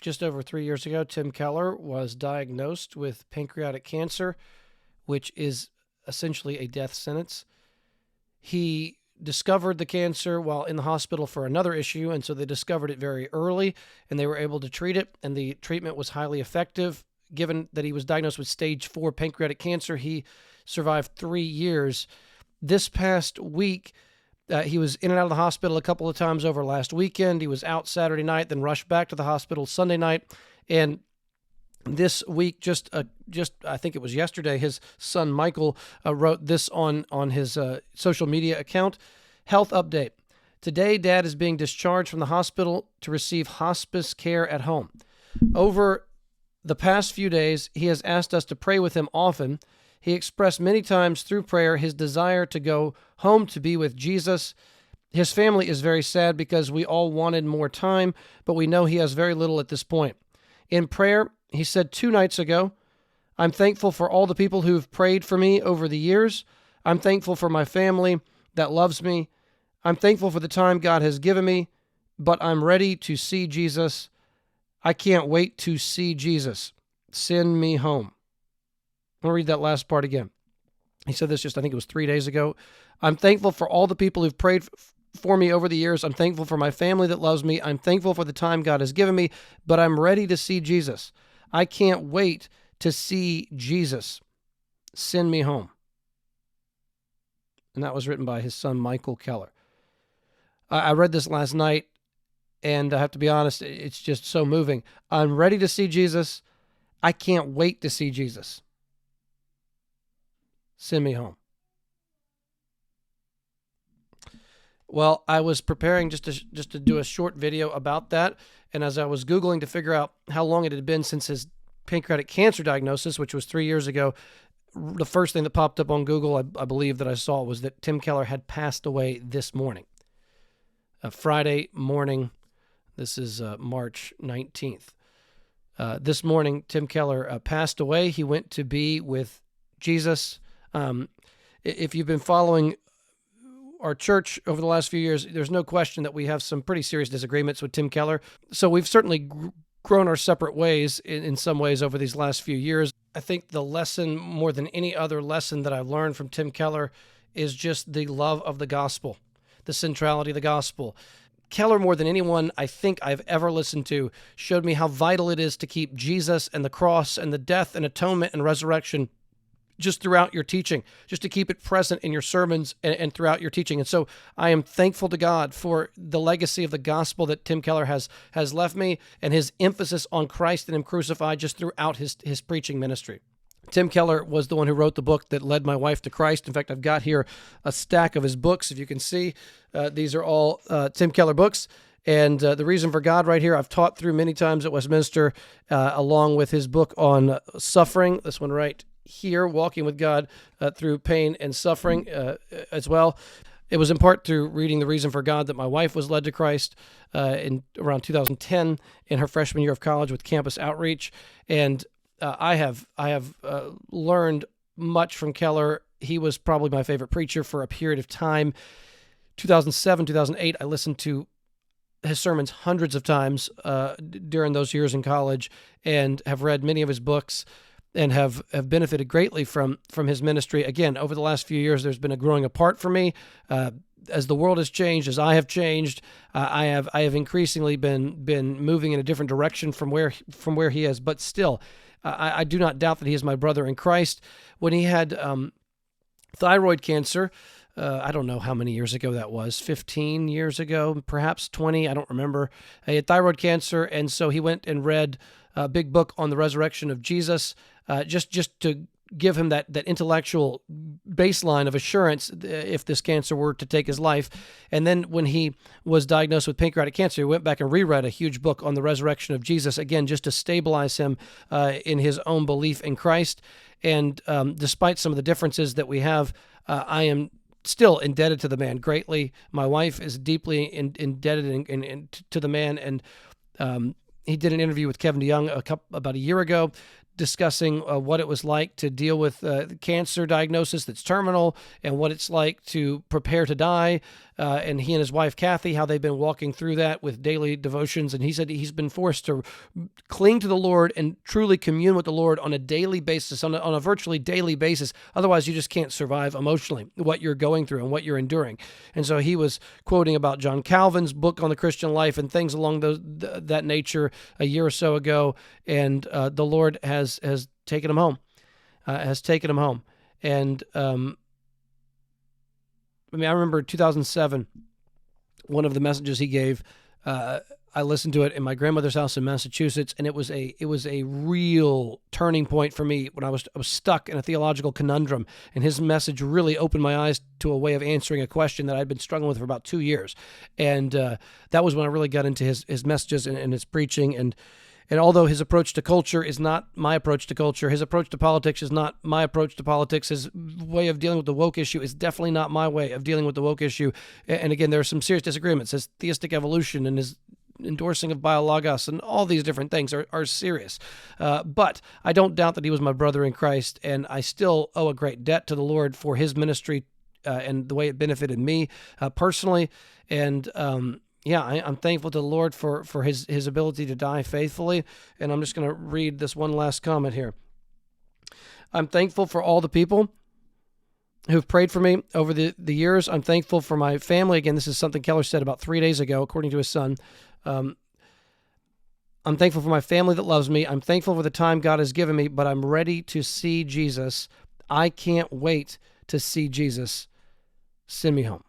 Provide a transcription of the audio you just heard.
just over 3 years ago, Tim Keller was diagnosed with pancreatic cancer, which is essentially a death sentence. He discovered the cancer while in the hospital for another issue, and so they discovered it very early, and they were able to treat it, and the treatment was highly effective. Given that he was diagnosed with stage 4 pancreatic cancer, he survived 3 years. This past week, he was in and out of the hospital a couple of times over last weekend. He was out Saturday night, then rushed back to the hospital Sunday night. And this week, just I think it was yesterday, his son Michael wrote this on his social media account. Health update. Today, Dad is being discharged from the hospital to receive hospice care at home. Over the past few days, he has asked us to pray with him often. He expressed many times through prayer his desire to go home to be with Jesus. His family is very sad because we all wanted more time, but we know he has very little at this point. In prayer, he said 2 nights ago, I'm thankful for all the people who've prayed for me over the years. I'm thankful for my family that loves me. I'm thankful for the time God has given me, but I'm ready to see Jesus. I can't wait to see Jesus. Send me home. I'll read that last part again. He said this I think it was 3 days ago. I'm thankful for all the people who've prayed for me over the years. I'm thankful for my family that loves me. I'm thankful for the time God has given me, but I'm ready to see Jesus. I can't wait to see Jesus. Send me home. And that was written by his son, Michael Keller. I read this last night, and I have to be honest, it's just so moving. I'm ready to see Jesus. I can't wait to see Jesus. Send me home. Well, I was preparing just to do a short video about that, and as I was Googling to figure out how long it had been since his pancreatic cancer diagnosis, which was 3 years ago, the first thing that popped up on Google, I believe that I saw, was that Tim Keller had passed away this morning. Friday morning. This is March 19th. This morning, Tim Keller passed away. He went to be with Jesus. If you've been following our church over the last few years, there's no question that we have some pretty serious disagreements with Tim Keller. So we've certainly grown our separate ways in some ways over these last few years. I think the lesson, more than any other lesson that I've learned from Tim Keller, is just the love of the gospel, the centrality of the gospel. Keller, more than anyone I think I've ever listened to, showed me how vital it is to keep Jesus and the cross and the death and atonement and resurrection just throughout your teaching, just to keep it present in your sermons and throughout your teaching. And so I am thankful to God for the legacy of the gospel that Tim Keller has left me, and his emphasis on Christ and him crucified just throughout his preaching ministry. Tim Keller was the one who wrote the book that led my wife to Christ. In fact, I've got here a stack of his books. If you can see, these are all Tim Keller books. And The Reason for God right here, I've taught through many times at Westminster, along with his book on suffering, this one right here, Walking with God Through Pain and Suffering as well. It was in part through reading The Reason for God that my wife was led to Christ in around 2010 in her freshman year of college with Campus Outreach. And I have learned much from Keller. He was probably my favorite preacher for a period of time. 2007, 2008, I listened to his sermons hundreds of times during those years in college, and have read many of his books, and have benefited greatly from his ministry. Again, over the last few years, there's been a growing apart for me. As the world has changed, as I have changed, I have increasingly been moving in a different direction from where he is. But still, I do not doubt that he is my brother in Christ. When he had thyroid cancer, I don't know how many years ago that was, 15 years ago, perhaps 20, I don't remember. He had thyroid cancer, and so he went and read a big book on the resurrection of Jesus, just to give him that intellectual baseline of assurance if this cancer were to take his life. And then when he was diagnosed with pancreatic cancer, he went back and reread a huge book on the resurrection of Jesus, again, just to stabilize him in his own belief in Christ. And despite some of the differences that we have, I am still indebted to the man greatly. My wife is deeply indebted to the man, and he did an interview with Kevin DeYoung about a year ago. discussing what it was like to deal with cancer diagnosis that's terminal and what it's like to prepare to die. And he and his wife, Kathy, how they've been walking through that with daily devotions. And he said he's been forced to cling to the Lord and truly commune with the Lord on a daily basis, on a virtually daily basis. Otherwise, you just can't survive emotionally what you're going through and what you're enduring. And so he was quoting about John Calvin's book on the Christian life and things along that nature a year or so ago. And the Lord has taken him home, And I remember 2007, one of the messages he gave, I listened to it in my grandmother's house in Massachusetts, and it was a real turning point for me when I was stuck in a theological conundrum, and his message really opened my eyes to a way of answering a question that I'd been struggling with for about 2 years. And that was when I really got into his messages and his preaching. And although his approach to culture is not my approach to culture, his approach to politics is not my approach to politics, his way of dealing with the woke issue is definitely not my way of dealing with the woke issue. And again, there are some serious disagreements. His theistic evolution and his endorsing of biologos and all these different things are serious. But I don't doubt that he was my brother in Christ, and I still owe a great debt to the Lord for his ministry and the way it benefited me personally. And I'm thankful to the Lord for his ability to die faithfully. And I'm just going to read this one last comment here. I'm thankful for all the people who've prayed for me over the years. I'm thankful for my family. Again, this is something Keller said about 3 days ago, according to his son. I'm thankful for my family that loves me. I'm thankful for the time God has given me, but I'm ready to see Jesus. I can't wait to see Jesus. Send me home.